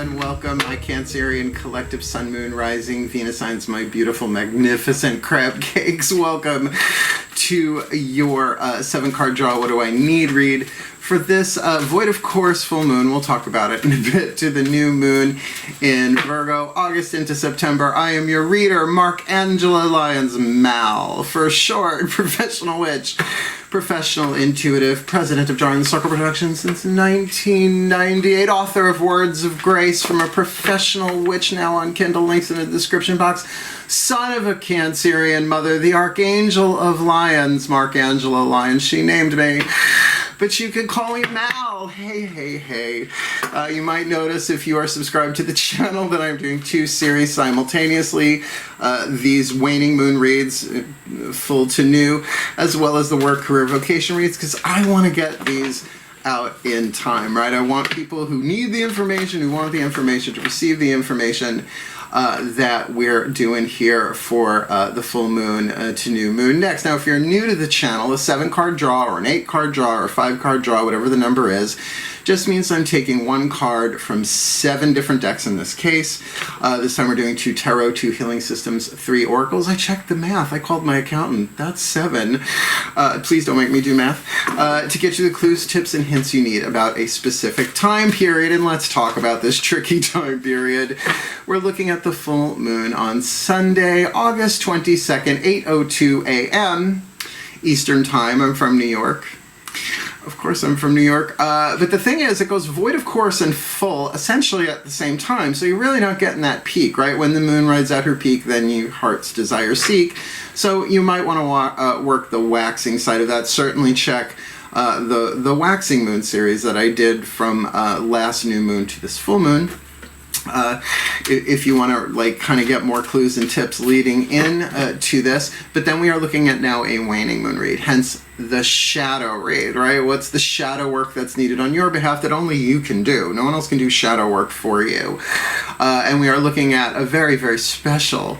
and welcome, my Cancerian collective sun, moon, rising, Venus signs, my beautiful, magnificent crab cakes. Welcome to your 7-card draw, what do I need read for this void of course full moon. We'll talk about it in a bit, to the new moon in Virgo, August into September. I am your reader, Angelo Lyons, Mal for short, professional witch, professional intuitive, president of Drawing the Circle Productions since 1998, author of Words of Grace from a Professional Witch, now on Kindle, links in the description box, son of a Cancerian mother, the Archangel of Lyons, Angelo Lyons, she named me. But you could call me Mal. Hey, hey, hey. You might notice if you are subscribed to the channel that I'm doing 2 series simultaneously. These waning moon reads, full to new, as well as the work, career, vocation reads, because I want to get these out in time, right? I want people who need the information, who want the information, to receive the information that we're doing here for the full moon to new moon next. Now, if you're new to the channel, a 7-card draw or an 8-card draw or a 5-card draw, whatever the number is, just means I'm taking 1 card from 7 different decks in this case. This time we're doing 2 tarot, 2 healing systems, 3 oracles. I checked the math. I called my accountant. That's 7. Please don't make me do math. To get you the clues, tips, and hints you need about a specific time period. And let's talk about this tricky time period. We're looking at the full moon on Sunday, August 22nd, 8:02 a.m. Eastern Time. I'm from New York. Of course I'm from New York, but the thing is, it goes void of course and full essentially at the same time, so you're really not getting that peak, right? When the moon rides at her peak, then you heart's desire seek, so you might want to work the waxing side of that. Certainly check the waxing moon series that I did from last new moon to this full moon. If you want to like kind of get more clues and tips leading in to this. But then we are looking at now a waning moon read, hence the shadow read, right? What's the shadow work that's needed on your behalf that only you can do? No one else can do shadow work for you. And we are looking at a very, very special,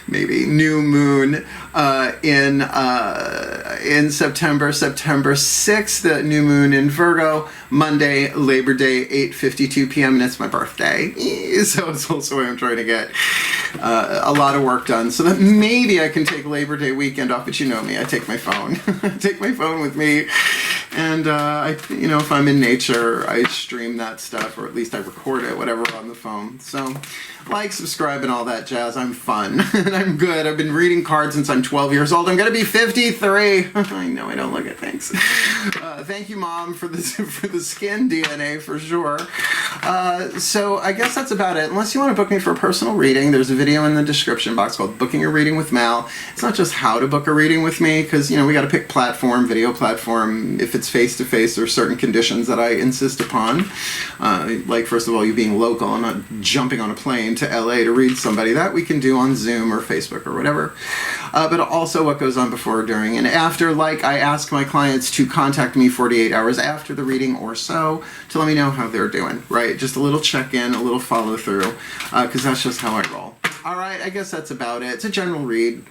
maybe, new moon in September 6th, the new moon in Virgo, Monday, Labor Day, 8:52 p.m., and it's my birthday, so it's also why I'm trying to get a lot of work done, so that maybe I can take Labor Day weekend off. But you know me, I take my phone. I take my phone with me, and you know, if I'm in nature, I stream that stuff, or at least I record it, whatever, on the phone. So like, subscribe, and all that jazz. I'm fun, and I'm good. I've been reading cards since I'm 12 years old. I'm gonna be 53. I know I don't look it. Thanks. Thank you, Mom, for the skin DNA for sure. So I guess that's about it. Unless you want to book me for a personal reading, there's a video in the description box called Booking a Reading with Mal. It's not just how to book a reading with me, because, you know, we got to pick platform, video platform. If it's face-to-face, there are certain conditions that I insist upon. Like, first of all, you being local. I'm not jumping on a plane to LA to read somebody. That we can do on Zoom or Facebook or whatever. But also what goes on before, during, and after. Like, I ask my clients to contact me 48 hours after the reading or so to let me know how they're doing, right? Just a little check-in, a little follow-through, because that's just how I roll. All right, I guess that's about it. It's a general read,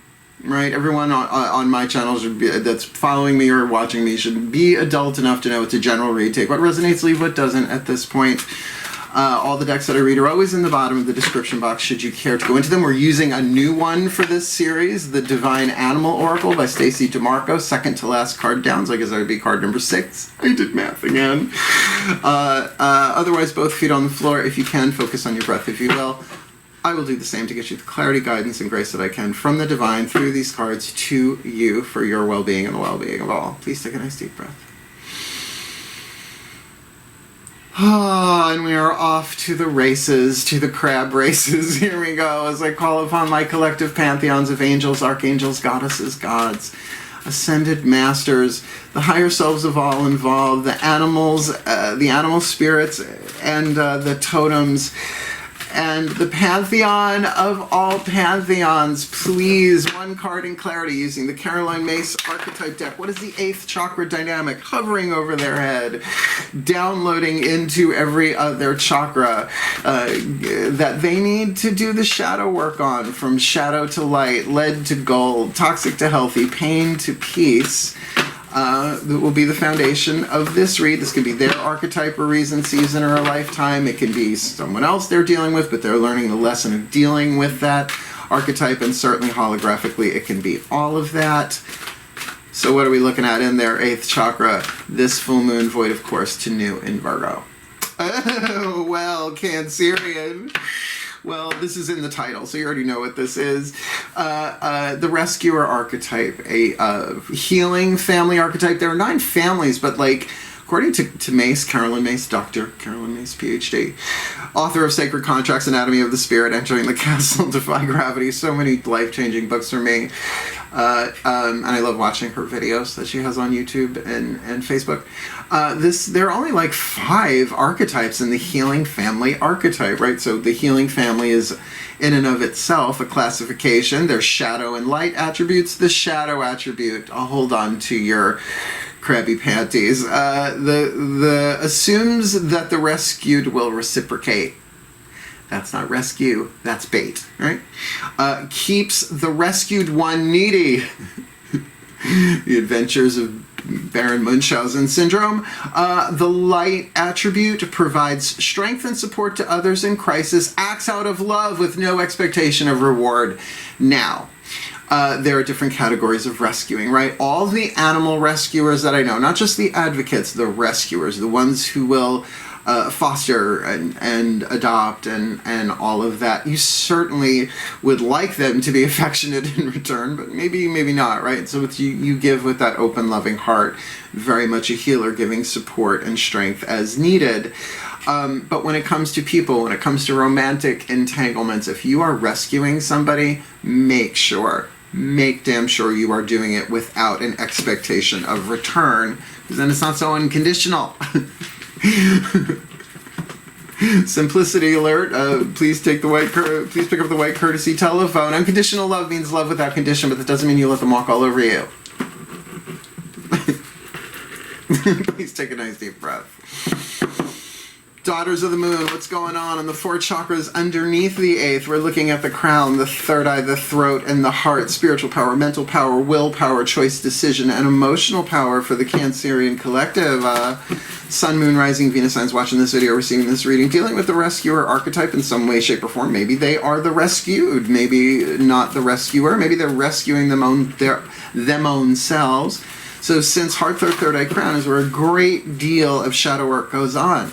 right? Everyone on my channel should be, that's following me or watching me, should be adult enough to know it's a general read. Take what resonates, leave what doesn't at this point. All the decks that I read are always in the bottom of the description box should you care to go into them. We're using a new one for this series, the Divine Animal Oracle by Stacey, Demarco, second to last card down, so I guess that would be card number 6. I did math again. Otherwise, both feet on the floor. If you can, focus on your breath, if you will. I will do the same to get you the clarity, guidance, and grace that I can from the divine through these cards to you for your well-being and the well-being of all. Please take a nice deep breath. And we are off to the races, to the crab races. Here we go, as I call upon my collective pantheons of angels, archangels, goddesses, gods, ascended masters, the higher selves of all involved, the animals, the animal spirits, and the totems, and the pantheon of all pantheons. Please, 1 card in clarity using the Caroline Mace archetype deck. What is the 8th chakra dynamic hovering over their head, downloading into every other chakra that they need to do the shadow work on, from shadow to light, lead to gold, toxic to healthy, pain to peace, that will be the foundation of this read. This could be their archetype, or reason, season, or a lifetime. It can be someone else they're dealing with, but they're learning the lesson of dealing with that archetype, and certainly holographically it can be all of that. So what are we looking at in their 8th chakra? This full moon void of course to new in Virgo. Oh, well, Cancerian. Well, this is in the title, so you already know what this is. The rescuer archetype, a healing family archetype. There are 9 families, but like, according to Mace, Carolyn Mace, Dr. Carolyn Mace, PhD, author of Sacred Contracts, Anatomy of the Spirit, Entering the Castle, Defy Gravity, so many life-changing books for me. And I love watching her videos that she has on YouTube and Facebook. There are only like 5 archetypes in the healing family archetype, right? So the healing family is in and of itself a classification. There's shadow and light attributes. The shadow attribute, I'll hold on to your Krabby Panties, the assumes that the rescued will reciprocate. That's not rescue, that's bait, right? Keeps the rescued one needy. The Adventures of Baron Munchausen Syndrome. The light attribute provides strength and support to others in crisis, acts out of love with no expectation of reward. Now, there are different categories of rescuing, right? All the animal rescuers that I know, not just the advocates, the rescuers, the ones who will foster and adopt and all of that. You certainly would like them to be affectionate in return, but maybe not, right? So you give with that open, loving heart, very much a healer, giving support and strength as needed. But when it comes to people, when it comes to romantic entanglements, if you are rescuing somebody, make damn sure you are doing it without an expectation of return, because then it's not so unconditional. Simplicity alert. Please pick up the white courtesy telephone. Unconditional love means love without condition, but that doesn't mean you let them walk all over you. Please take a nice deep breath. Daughters of the Moon, what's going on the 4 chakras underneath the 8th? We're looking at the crown, the third eye, the throat, and the heart. Spiritual power, mental power, willpower, choice, decision, and emotional power for the Cancerian collective. Sun, Moon, Rising, Venus signs watching this video, receiving this reading, dealing with the rescuer archetype in some way, shape, or form. Maybe they are the rescued, maybe not the rescuer, maybe they're rescuing them own selves. So since heart, third eye, crown is where a great deal of shadow work goes on.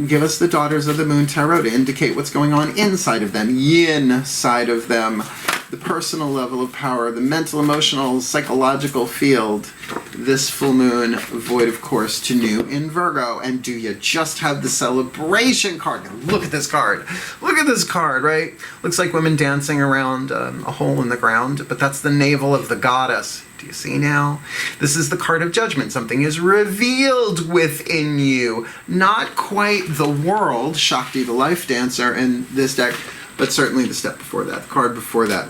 Give us the Daughters of the Moon Tarot to indicate what's going on inside of them, yin side of them, the personal level of power, the mental, emotional, psychological field. This full moon, void of course to new in Virgo. And do you just have the celebration card? Now look at this card. Look at this card, right? Looks like women dancing around a hole in the ground, but that's the navel of the goddess. Do you see now? This is the card of judgment. Something is revealed within you. Not quite the world, Shakti the life dancer in this deck, but certainly the step before that, the card before that.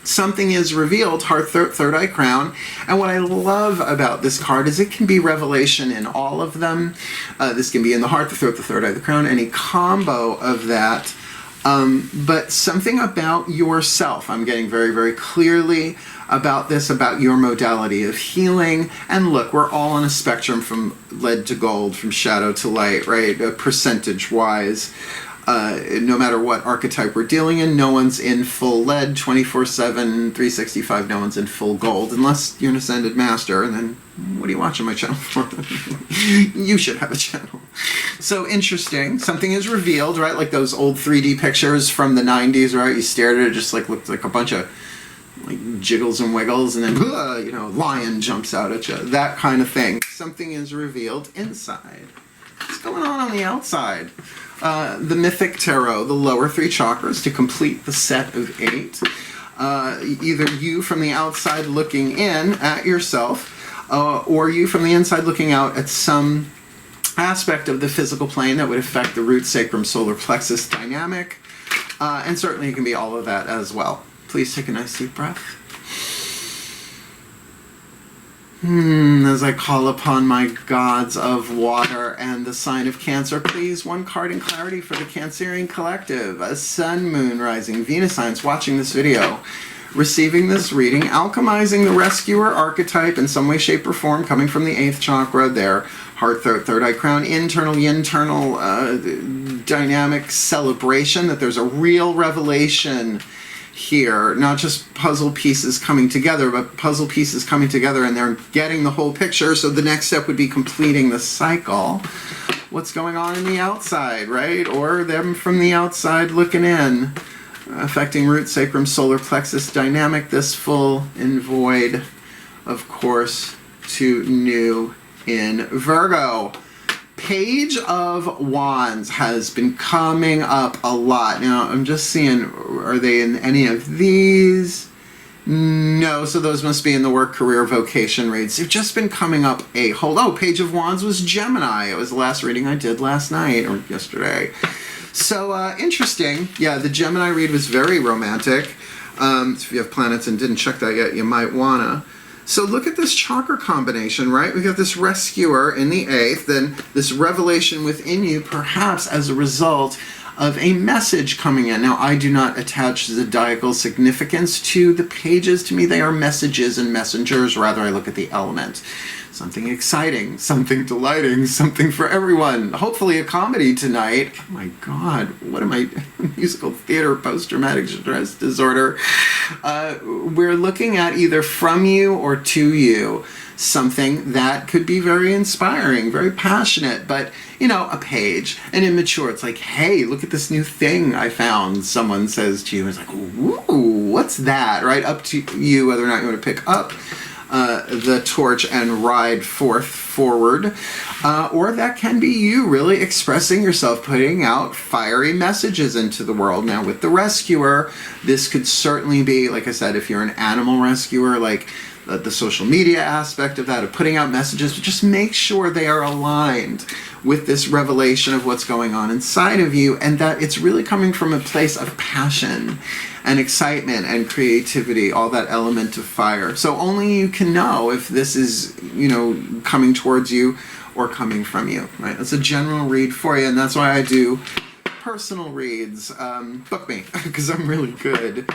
Something is revealed, heart, third eye, crown. And what I love about this card is it can be revelation in all of them. This can be in the heart, the throat, the third eye, the crown, any combo of that. But something about yourself, I'm getting very, very clearly about this, about your modality of healing. And look, we're all on a spectrum from lead to gold, from shadow to light, right? Percentage-wise. No matter what archetype we're dealing in, no one's in full lead 24/7, 365, no one's in full gold, unless you're an Ascended Master, and then what are you watching my channel for? You should have a channel. So interesting, something is revealed, right? Like those old 3D pictures from the 90s, right? You stared at it, it just like looked like a bunch of like jiggles and wiggles, and then, lion jumps out at you. That kind of thing. Something is revealed inside. What's going on the outside? The Mythic Tarot, the lower 3 chakras to complete the set of 8. Either you from the outside looking in at yourself, or you from the inside looking out at some aspect of the physical plane that would affect the root, sacrum, solar plexus dynamic. And certainly it can be all of that as well. Please take a nice deep breath. As I call upon my gods of water and the sign of Cancer, please, one card in clarity for the Cancerian collective. A Sun, Moon, Rising, Venus signs watching this video, receiving this reading, alchemizing the rescuer archetype in some way, shape, or form, coming from the 8th chakra there, heart, throat, third eye, crown, internal dynamic celebration, that there's a real revelation here, not just puzzle pieces coming together, but puzzle pieces coming together and they're getting the whole picture. So the next step would be completing the cycle. What's going on in the outside, right? Or them from the outside looking in, affecting root, sacrum, solar plexus dynamic, this full and void, of course, to new in Virgo. Page of Wands has been coming up a lot. Now, I'm just seeing, are they in any of these? No, so those must be in the work, career, vocation reads. They've just been coming up a whole... Oh, Page of Wands was Gemini. It was the last reading I did last night or yesterday. So, interesting. Yeah, the Gemini read was very romantic. So if you have planets and didn't check that yet, you might wanna. So look at this chakra combination, right? We got this rescuer in the 8th, then this revelation within you, perhaps as a result of a message coming in. Now, I do not attach zodiacal significance to the pages. To me, they are messages and messengers. Rather, I look at the element. Something exciting, something delighting, something for everyone. Hopefully a comedy tonight. Oh my God, what am I, musical theater, post-traumatic stress disorder. We're looking at either from you or to you, something that could be very inspiring, very passionate, but, you know, a page, an immature. It's like, hey, look at this new thing I found. Someone says to you, it's like, ooh, what's that, right? Up to you whether or not you want to pick up the torch and ride forward, or that can be you really expressing yourself, putting out fiery messages into the world. Now with the rescuer, this could certainly be, like I said, if you're an animal rescuer, like the social media aspect of that, of putting out messages, but just make sure they are aligned with this revelation of what's going on inside of you, and that it's really coming from a place of passion and excitement and creativity, all that element of fire. So only you can know if this is, you know, coming towards you or coming from you, right? That's a general read for you, and that's why I do personal reads. Book me, because I'm really good.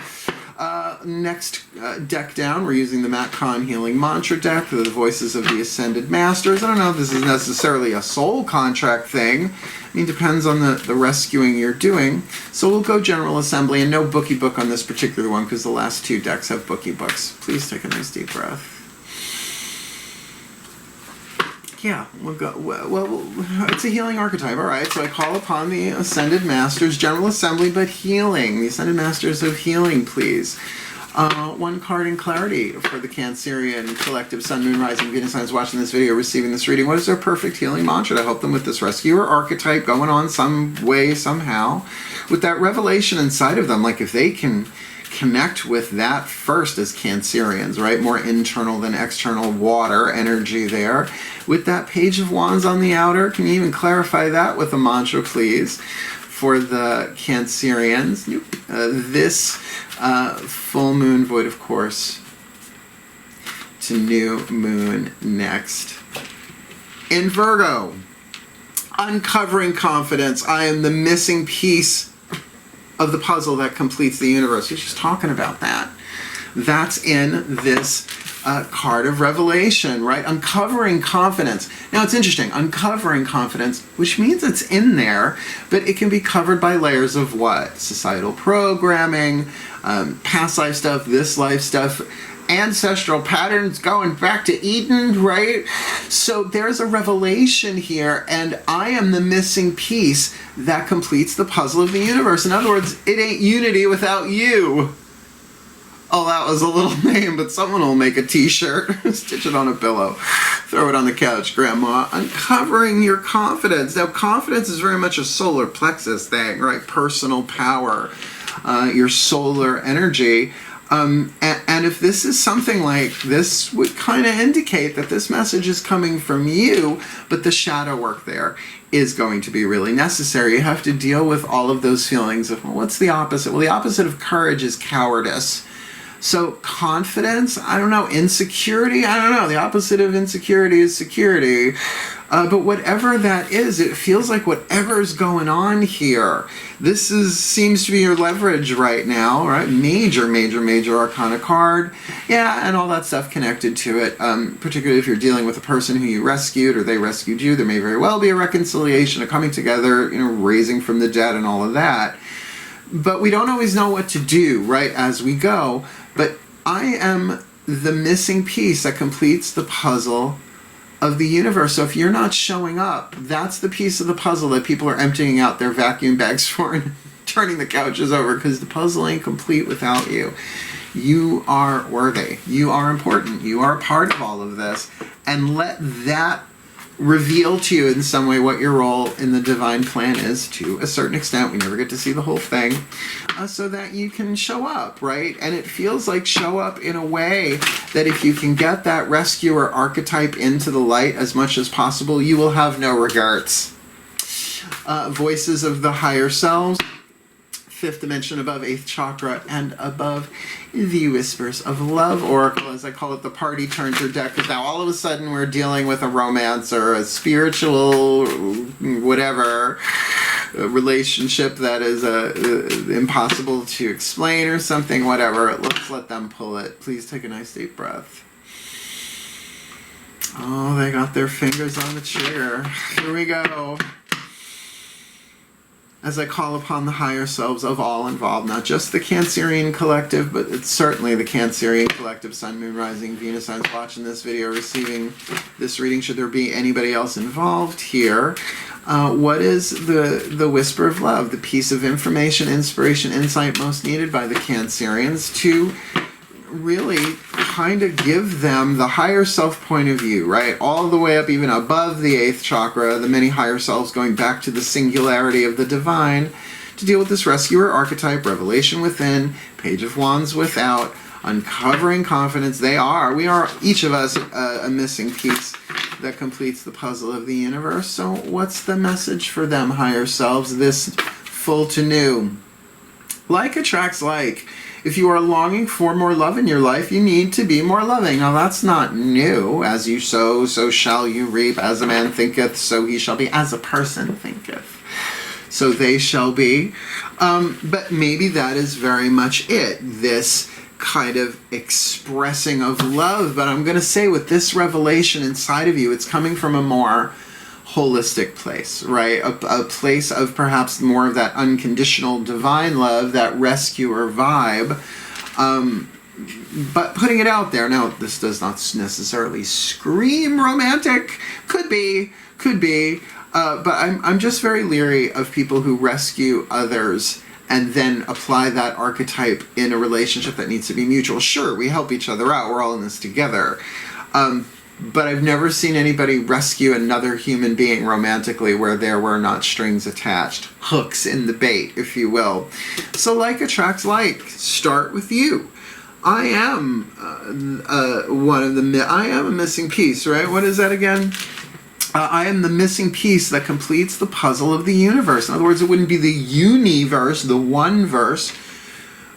Next deck down, we're using the Matt Kahn Healing Mantra deck, the Voices of the Ascended Masters. I don't know if this is necessarily a soul contract thing. I mean, depends on the rescuing you're doing. So we'll go General Assembly, and no bookie book on this particular one because the last 2 decks have bookie books. Please take a nice deep breath. Yeah, we'll go. Well, it's a healing archetype, all right. So I call upon the Ascended Masters, General Assembly, but healing. The Ascended Masters of healing, please. 1 card in clarity for the Cancerian collective Sun, Moon, Rising, Venus signs watching this video, receiving this reading. What is their perfect healing mantra to help them with this rescuer archetype going on some way, somehow, with that revelation inside of them? Like if they can connect with that first as Cancerians, right? More internal than external water energy there. With that Page of Wands on the outer, can you even clarify that with a mantra, please, for the Cancerians? This full moon void, of course, to new moon next. In Virgo, uncovering confidence. I am the missing piece of the puzzle that completes the universe. We're just talking about that. That's in this card of revelation, right? Uncovering confidence. Now it's interesting, uncovering confidence, which means it's in there, but it can be covered by layers of what? Societal programming, past life stuff, this life stuff, ancestral patterns going back to Eden, right? So there's a revelation here, and I am the missing piece that completes the puzzle of the universe. In other words, it ain't unity without you. Oh, that was a little name, but someone will make a t-shirt, stitch it on a pillow, throw it on the couch, Grandma. Uncovering your confidence. Now, confidence is very much a solar plexus thing, right? Personal power, your solar energy. And if this is something like this, would kind of indicate that this message is coming from you, but the shadow work there is going to be really necessary. You have to deal with all of those feelings of, well, what's the opposite? Well, the opposite of courage is cowardice. So confidence, I don't know. Insecurity, I don't know. The opposite of insecurity is security. But whatever that is, it feels like whatever's going on here, seems to be your leverage right now, right? Major arcana card. Yeah, and all that stuff connected to it, particularly if you're dealing with a person who you rescued or they rescued you. There may very well be a reconciliation, a coming together, raising from the dead and all of that. But we don't always know what to do, right, as we go. But I am the missing piece that completes the puzzle of the universe. So if you're not showing up, that's the piece of the puzzle that people are emptying out their vacuum bags for and turning the couches over, because the puzzle ain't complete without you. You are worthy. You are important. You are a part of all of this. And let that reveal to you in some way what your role in the divine plan is, to a certain extent. We never get to see the whole thing, so that you can show up, right? And it feels like show up in a way that if you can get that rescuer archetype into the light as much as possible, you will have no regrets. Voices of the higher selves, 5th dimension above 8th chakra, and above the Whispers of Love Oracle, as I call it. The party turns your deck, because now all of a sudden we're dealing with a romance or a spiritual whatever relationship that is impossible to explain or something, whatever. Let's let them pull it. Please take a nice deep breath. Oh, they got their fingers on the chair. Here we go. As I call upon the higher selves of all involved, not just the Cancerian collective, but it's certainly the Cancerian collective, Sun, Moon, Rising, Venus signs watching this video, receiving this reading, should there be anybody else involved here. What is the whisper of love, the piece of information, inspiration, insight most needed by the Cancerians to really kind of give them the higher self point of view, right? All the way up, even above the 8th chakra, the many higher selves, going back to the singularity of the divine, to deal with this rescuer archetype, revelation within, Page of Wands without, uncovering confidence. We are, each of us, a missing piece that completes the puzzle of the universe. So what's the message for them, higher selves, this full to new? Like attracts like. If you are longing for more love in your life, you need to be more loving. Now, that's not new. As you sow, so shall you reap. As a man thinketh, so he shall be. As a person thinketh, so they shall be. But maybe that is very much it. This kind of expressing of love. But I'm going to say, with this revelation inside of you, it's coming from a more holistic place, right? A place of perhaps more of that unconditional divine love, that rescuer vibe, but putting it out there. Now, this does not necessarily scream romantic. Could be, but I'm just very leery of people who rescue others and then apply that archetype in a relationship that needs to be mutual. Sure, we help each other out. We're all in this together. But I've never seen anybody rescue another human being romantically where there were not strings attached, hooks in the bait, if you will. So like attracts like. Start with you. I am I am a missing piece, right? What is that again? I am the missing piece that completes the puzzle of the universe. In other words, it wouldn't be the universe, the one verse,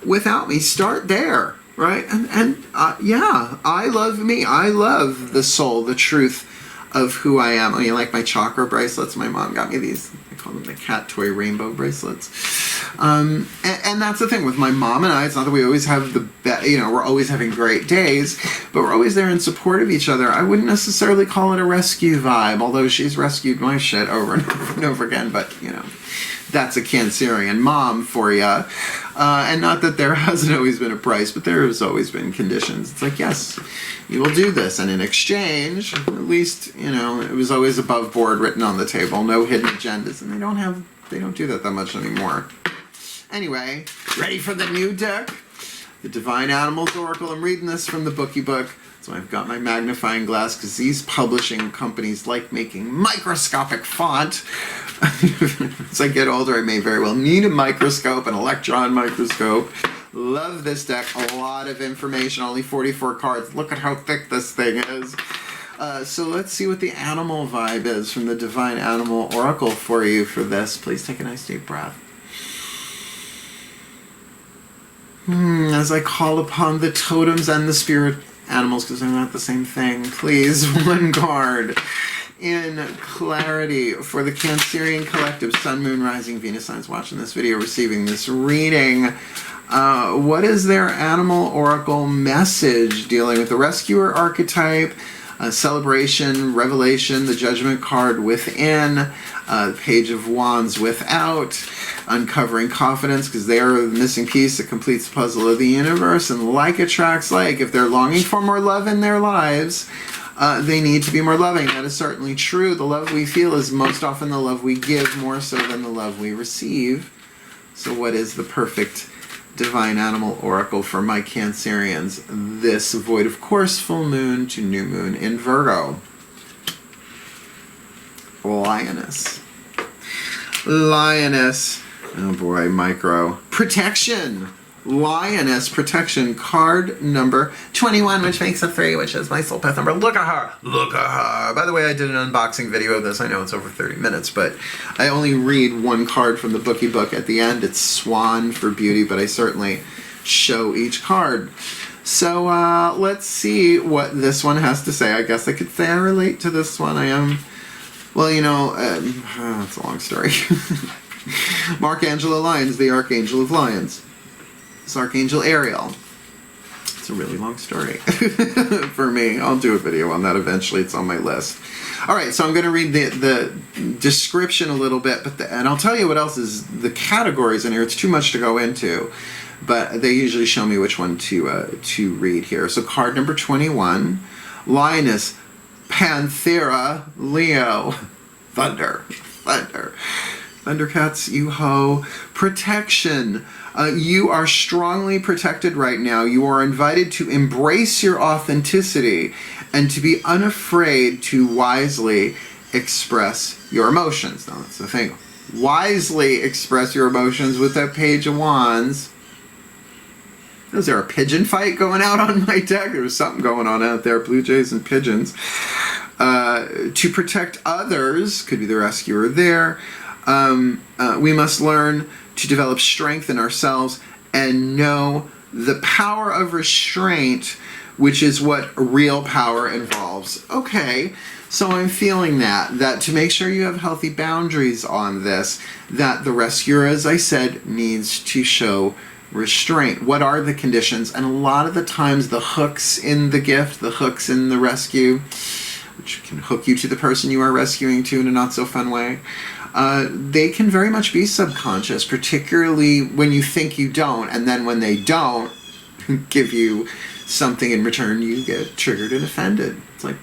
without me. Start there. Right? And yeah, I love me. I love the soul, the truth of who I am. I mean, like my chakra bracelets. My mom got me these. I call them the cat toy rainbow bracelets. And that's the thing with my mom and I. It's not that we always have we're always having great days, but we're always there in support of each other. I wouldn't necessarily call it a rescue vibe, although she's rescued my shit over and over again. But, that's a Cancerian mom for you. And not that there hasn't always been a price, but there has always been conditions. It's like, yes, you will do this. And in exchange, at least, it was always above board, written on the table, no hidden agendas. And they don't do that much anymore. Anyway, ready for the new deck? The Divine Animals Oracle. I'm reading this from the Bookie Book. So I've got my magnifying glass, because these publishing companies like making microscopic font. As I get older, I may very well need a microscope, an electron microscope. Love this deck. A lot of information, only 44 cards. Look at how thick this thing is. So let's see what the animal vibe is from the Divine Animal Oracle for you for this. Please take a nice deep breath. As I call upon the totems and the spirit animals, because they're not the same thing. Please, one card. in clarity for the Cancerian collective Sun, Moon, Rising, Venus signs watching this video, receiving this reading. What is their animal oracle message dealing with the rescuer archetype, celebration, revelation, the judgment card within, page of wands without, uncovering confidence because they are the missing piece that completes the puzzle of the universe, and like attracts like. If they're longing for more love in their lives, they need to be more loving. That is certainly true. The love we feel is most often the love we give, more so than the love we receive. So what is the perfect divine animal oracle for my Cancerians this void of course full moon to new moon in Virgo? Lioness. Lioness. Oh boy, micro. Protection. Lioness protection card number 21, which makes a 3, which is my soul path number. Look at her. Look at her. By the way, I did an unboxing video of this. I know it's over 30 minutes, but I only read one card from the bookie book at the end. It's Swan for beauty, but I certainly show each card. So let's see what this one has to say. I guess I could say I relate to this one. I am, well, you know, it's a long story. Angelo Lyons, the Archangel of Lions. It's Archangel Ariel. It's a really long story for me. I'll do a video on that eventually. It's on my list. All right, so I'm going to read the description a little bit, and I'll tell you what else is the categories in here. It's too much to go into, but they usually show me which one to read here. So card number 21, Lioness, Panthera, Leo, Thunder, Thundercats, you-ho, protection. You are strongly protected right now. You are invited to embrace your authenticity and to be unafraid to wisely express your emotions. Now, that's the thing. Wisely express your emotions with that page of wands. Is there a pigeon fight going out on my deck? There was something going on out there. Blue jays and pigeons. To protect others, could be the rescuer there. We must learn to develop strength in ourselves and know the power of restraint, which is what real power involves. Okay, so I'm feeling that to make sure you have healthy boundaries on this, that the rescuer, as I said, needs to show restraint. What are the conditions? And a lot of the times the hooks in the gift, the hooks in the rescue, which can hook you to the person you are rescuing to in a not so fun way, they can very much be subconscious, particularly when you think you don't, and then when they don't give you something in return, you get triggered and offended. It's like,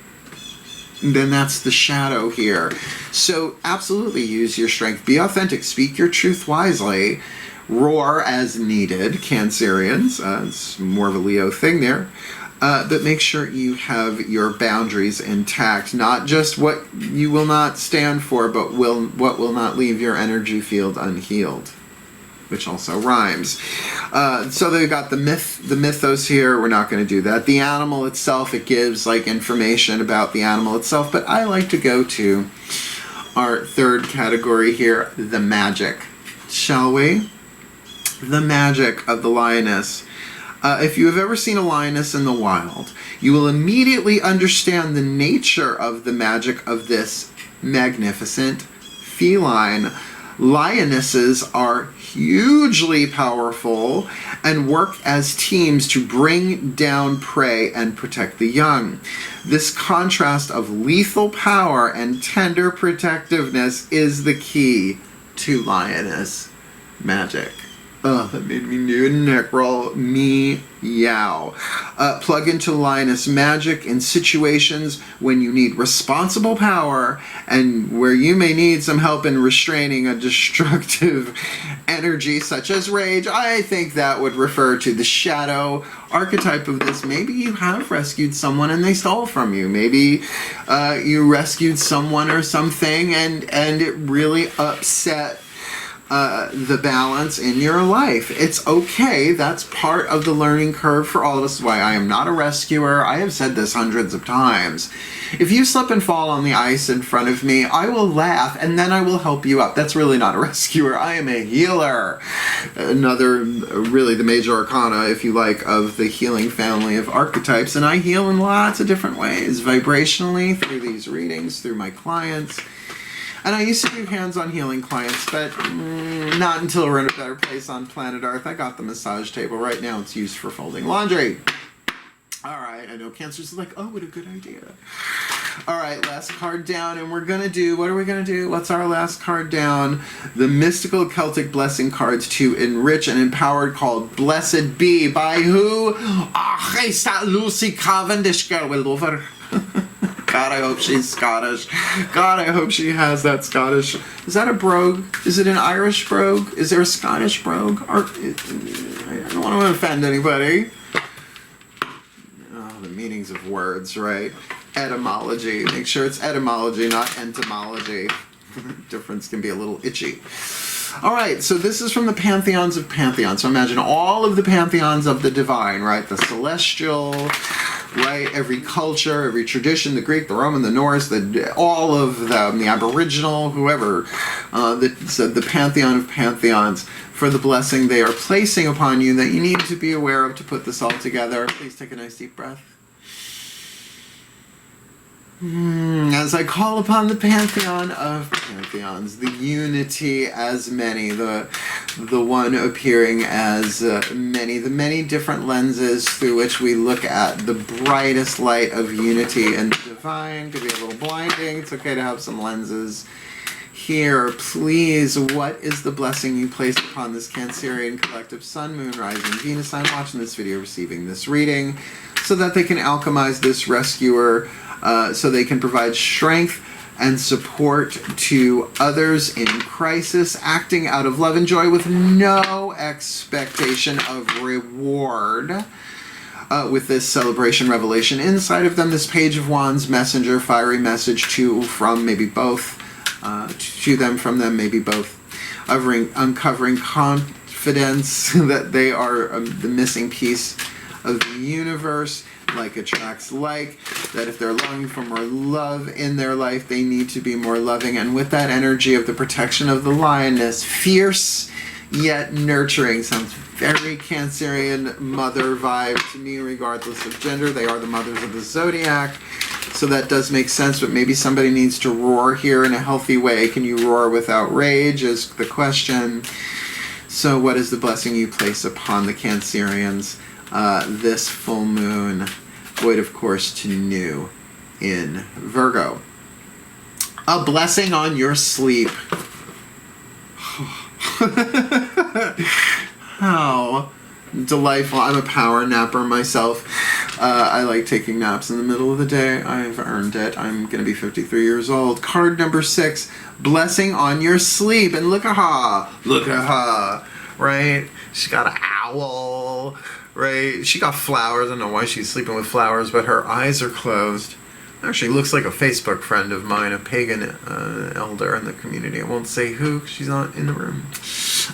then that's the shadow here. So absolutely use your strength. Be authentic. Speak your truth wisely. Roar as needed, Cancerians. It's more of a Leo thing there. But make sure you have your boundaries intact, not just what you will not stand for, but what will not leave your energy field unhealed, which also rhymes. So they've got the mythos here. We're not going to do that. The animal itself, it gives like information about the animal itself, but I like to go to our third category here, the magic. Shall we? The magic of the lioness. If you have ever seen a lioness in the wild, you will immediately understand the nature of the magic of this magnificent feline. Lionesses are hugely powerful and work as teams to bring down prey and protect the young. This contrast of lethal power and tender protectiveness is the key to lioness magic. Oh, that made me do a neck roll. Meow. Plug into lioness magic in situations when you need responsible power and where you may need some help in restraining a destructive energy such as rage. I think that would refer to the shadow archetype of this. Maybe you have rescued someone and they stole from you. Maybe you rescued someone or something and it really upset the balance in your life. It's okay. That's part of the learning curve for all of us. Why I am not a rescuer. I have said this hundreds of times. If you slip and fall on the ice in front of me, I will laugh and then I will help you up. That's really not a rescuer. I am a healer. Another, really the major arcana, if you like, of the healing family of archetypes. And I heal in lots of different ways, vibrationally, through these readings, through my clients. And I used to do hands-on healing clients, but not until we're in a better place on planet Earth. I got the massage table. Right now it's used for folding laundry. All right, I know Cancer's like, oh, what a good idea. All right, last card down, and we're going to do, what are we going to do? What's our last card down? The Mystical Celtic Blessing cards to enrich and empower, called Blessed Be. By who? Ah, is that Lucy Cavendish girl? We love her. God, I hope she's Scottish. God, I hope she has that Scottish. Is that a brogue? Is it an Irish brogue? Is there a Scottish brogue? Or, I don't want to offend anybody. Oh, the meanings of words, right? Etymology. Make sure it's etymology, not entomology. Difference can be a little itchy. All right, so this is from the pantheons of pantheons. So imagine all of the pantheons of the divine, right? The celestial, right? Every culture, every tradition, the Greek, the Roman, the Norse, all of them, the Aboriginal, whoever, the pantheon of pantheons, for the blessing they are placing upon you that you need to be aware of to put this all together. Please take a nice deep breath. As I call upon the pantheon of pantheons, the unity as many, the one appearing as many, the many different lenses through which we look at the brightest light of unity and the divine. Could be a little blinding. It's okay to have some lenses here. Please, what is the blessing you place upon this Cancerian collective sun, moon, rising, Venus sign watching this video, receiving this reading, so that they can alchemize this rescuer, so they can provide strength and support to others in crisis, acting out of love and joy with no expectation of reward. With this celebration revelation inside of them, this Page of Wands messenger, fiery message from maybe both, to them, from them, maybe both, uncovering confidence that they are the missing piece of the universe. Like attracts like, that if they're longing for more love in their life, they need to be more loving. And with that energy of the protection of the lioness, fierce yet nurturing, sounds very Cancerian mother vibe to me, regardless of gender. They are the mothers of the zodiac, so that does make sense. But maybe somebody needs to roar here in a healthy way. Can you roar without rage is the question. So what is the blessing you place upon the Cancerians this full moon, void of course to new in Virgo? A blessing on your sleep. How delightful. I'm a power napper myself. I like taking naps in the middle of the day. I've earned it. I'm going to be 53 years old. Card number 6, blessing on your sleep. And look at her. Look at her. Right? She's got an owl. Right? She got flowers. I don't know why she's sleeping with flowers, but her eyes are closed. Actually looks like a Facebook friend of mine, a pagan elder in the community. I won't say who, 'cause she's not in the room.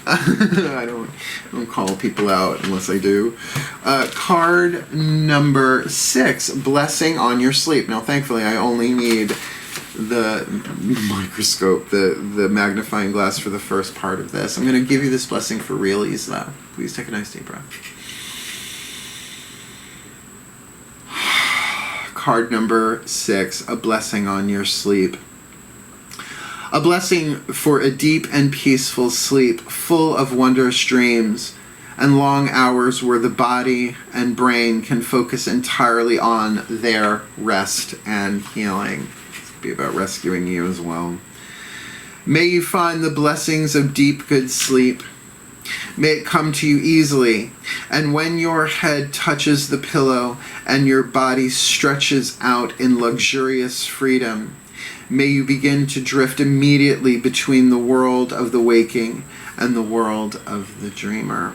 I don't call people out unless I do. Card number 6, blessing on your sleep. Now, thankfully, I only need the microscope, the magnifying glass for the first part of this. I'm going to give you this blessing for realies, though. Please take a nice deep breath. Card number 6, a blessing on your sleep. A blessing for a deep and peaceful sleep, full of wondrous dreams and long hours where the body and brain can focus entirely on their rest and healing. This could be about rescuing you as well. May you find the blessings of deep, good sleep. May it come to you easily, and when your head touches the pillow and your body stretches out in luxurious freedom, may you begin to drift immediately between the world of the waking and the world of the dreamer.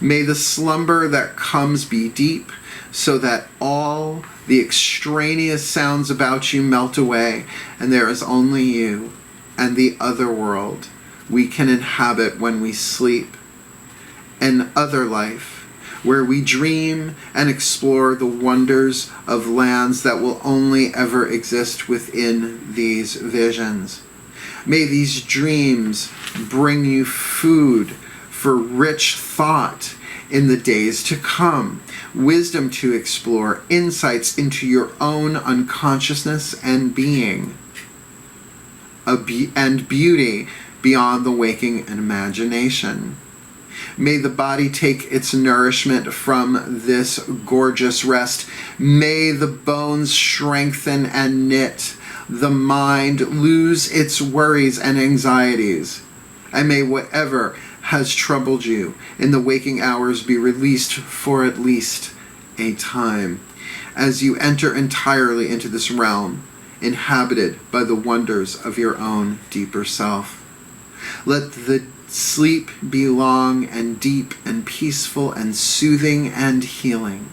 May the slumber that comes be deep, so that all the extraneous sounds about you melt away, and there is only you and the other world we can inhabit when we sleep. An other life, where we dream and explore the wonders of lands that will only ever exist within these visions. May these dreams bring you food for rich thought in the days to come, wisdom to explore, insights into your own unconsciousness and being, and beauty beyond the waking imagination. May the body take its nourishment from this gorgeous rest. May the bones strengthen and knit, the mind lose its worries and anxieties, and may whatever has troubled you in the waking hours be released for at least a time, as you enter entirely into this realm, inhabited by the wonders of your own deeper self. Let the sleep be long and deep and peaceful and soothing and healing.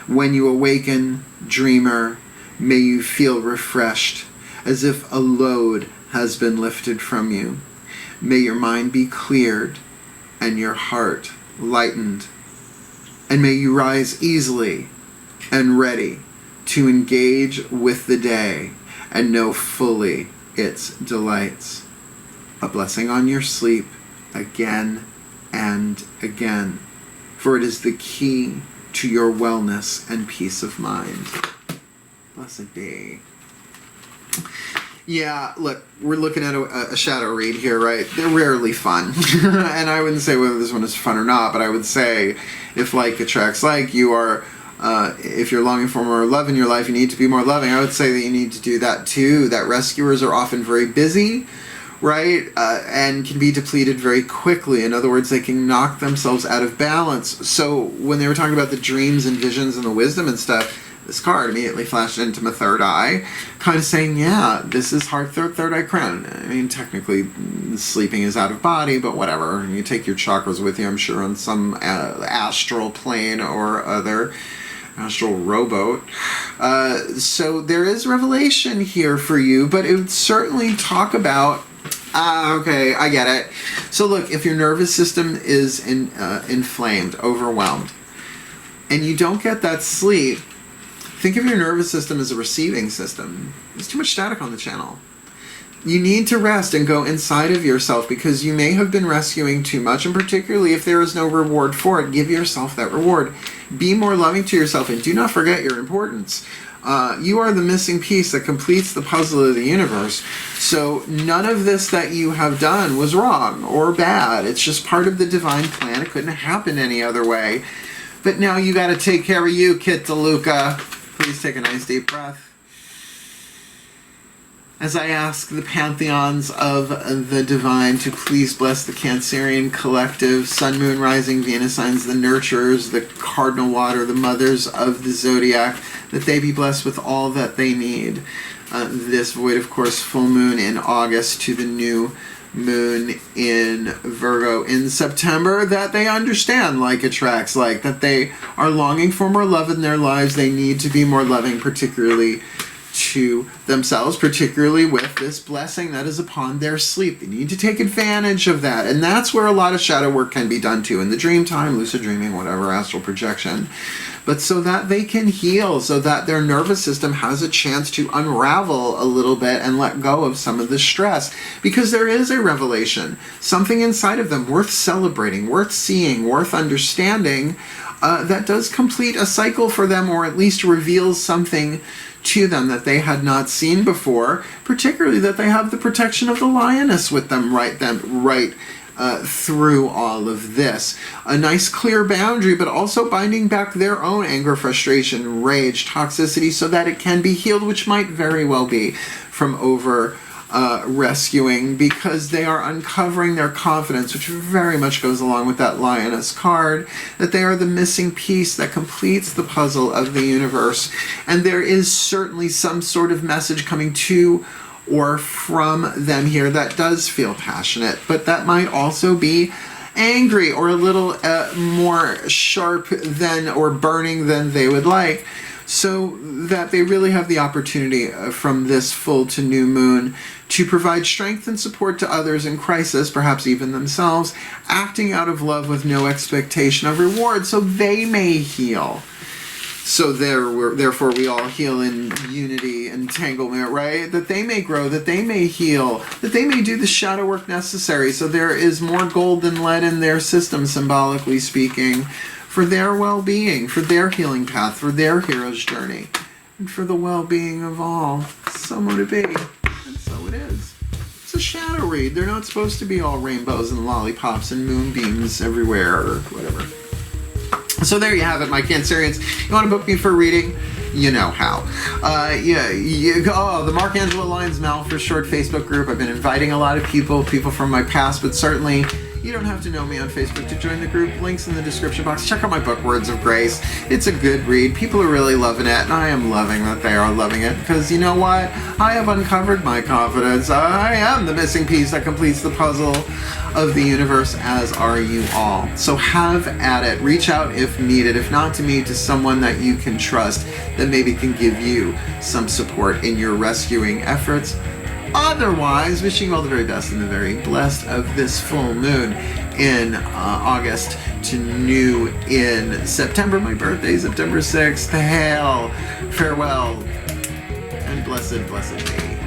When you awaken, dreamer, may you feel refreshed, as if a load has been lifted from you. May your mind be cleared and your heart lightened. And may you rise easily and ready to engage with the day and know fully its delights. A blessing on your sleep again and again, for it is the key to your wellness and peace of mind. Blessed be. Yeah, look, we're looking at a shadow read here, right? They're rarely fun. And I wouldn't say whether this one is fun or not, but I would say if like attracts like, you are, if you're longing for more love in your life, you need to be more loving. I would say that you need to do that too. That rescuers are often very busy, right? And can be depleted very quickly. In other words, they can knock themselves out of balance. So when they were talking about the dreams and visions and the wisdom and stuff, this card immediately flashed into my third eye, kind of saying, yeah, this is heart, third eye crown. I mean, technically, sleeping is out of body, but whatever. You take your chakras with you, I'm sure, on some astral plane or other astral rowboat. So there is revelation here for you, but it would certainly talk about, okay, I get it. So look, if your nervous system is inflamed, overwhelmed, and you don't get that sleep, think of your nervous system as a receiving system. There's too much static on the channel. You need to rest and go inside of yourself, because you may have been rescuing too much, and particularly if there is no reward for it, give yourself that reward. Be more loving to yourself, and do not forget your importance. You are the missing piece that completes the puzzle of the universe. So none of this that you have done was wrong or bad. It's just part of the divine plan. It couldn't have happened any other way. But now you got to take care of you, Kit DeLuca. Please take a nice deep breath. As I ask the pantheons of the divine to please bless the Cancerian collective, Sun, Moon, Rising, Venus signs, the nurturers, the cardinal water, the mothers of the zodiac, that they be blessed with all that they need. This void, of course, full moon in August to the new moon in Virgo in September, that they understand like attracts like, that they are longing for more love in their lives. They need to be more loving, particularly to themselves, particularly with this blessing that is upon their sleep. They need to take advantage of that. And that's where a lot of shadow work can be done too, in the dream time, lucid dreaming, whatever, astral projection. But so that they can heal, so that their nervous system has a chance to unravel a little bit and let go of some of the stress. Because there is a revelation, something inside of them worth celebrating, worth seeing, worth understanding, that does complete a cycle for them, or at least reveals something to them that they had not seen before, particularly that they have the protection of the lioness with them right through all of this. A nice clear boundary, but also binding back their own anger, frustration, rage, toxicity, so that it can be healed, which might very well be from rescuing, because they are uncovering their confidence, which very much goes along with that lioness card, that they are the missing piece that completes the puzzle of the universe. And there is certainly some sort of message coming to or from them here that does feel passionate, but that might also be angry or a little more sharp than, or burning than they would like. so that they really have the opportunity from this full to new moon to provide strength and support to others in crisis, perhaps even themselves, acting out of love with no expectation of reward, so they may heal. So therefore we all heal in unity, entanglement, right? That they may grow, that they may heal, that they may do the shadow work necessary, so there is more gold than lead in their system, symbolically speaking, for their well-being, for their healing path, for their hero's journey, and for the well-being of all. So mote it be, and so it is. It's a shadow read. They're not supposed to be all rainbows and lollipops and moonbeams everywhere or whatever. So there you have it, my Cancerians. You want to book me for a reading? You know how. The Mark Angelo Lyons Mal for short Facebook group. I've been inviting a lot of people from my past, but certainly you don't have to know me on Facebook to join the group. Links in the description box. Check out my book, Words of Grace. It's a good read. People are really loving it, and I am loving that they are loving it, because you know what? I have uncovered my confidence. I am the missing piece that completes the puzzle of the universe, as are you all. So have at it. Reach out if needed. If not to me, to someone that you can trust that maybe can give you some support in your rescuing efforts. Otherwise, wishing you all the very best and the very blessed of this full moon in August to new in September. My birthday, September 6th. Hail, farewell, and blessed be.